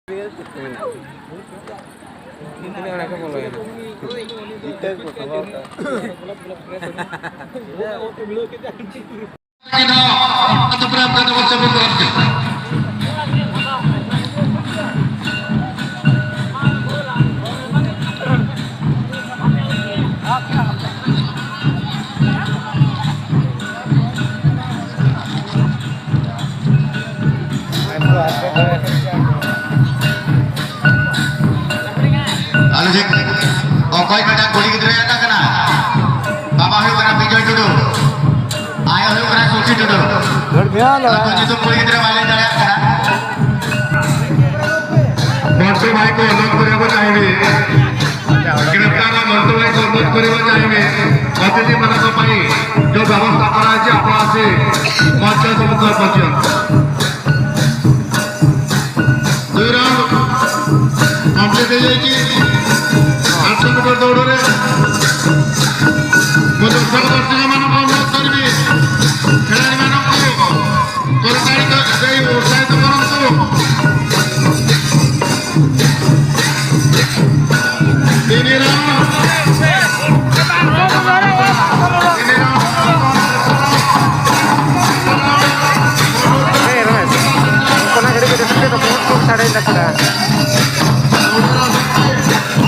Ini anaknya follow ini. Kita follow. Atau berapa nomor sebelum lalu sih, okoi kadang kulit gitu ya tak kena. Bapak hiu kena pinjol dulu, ayah hiu kena suci dulu. Atau itu kulit gitu balik dari kena. Mantu भाई को अनुरोध करेंगे चाहिए। गिरफ्तार मंतु भाई को अनुरोध करेंगे चाहिए। अतिथि मन को पाई जो व्यवस्था करा है अपना से मंच समुद्र पहुंचे। दो राउंड कंप्लीट हो जाएगी। 800 मीटर दौड़ रहे मुझे सब दर्शक मानव को अनुरोध करेंगे खिलाड़ी मानव को कोरकारी का सही उत्साहित करंतु ini round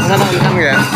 Enggak tahu ya.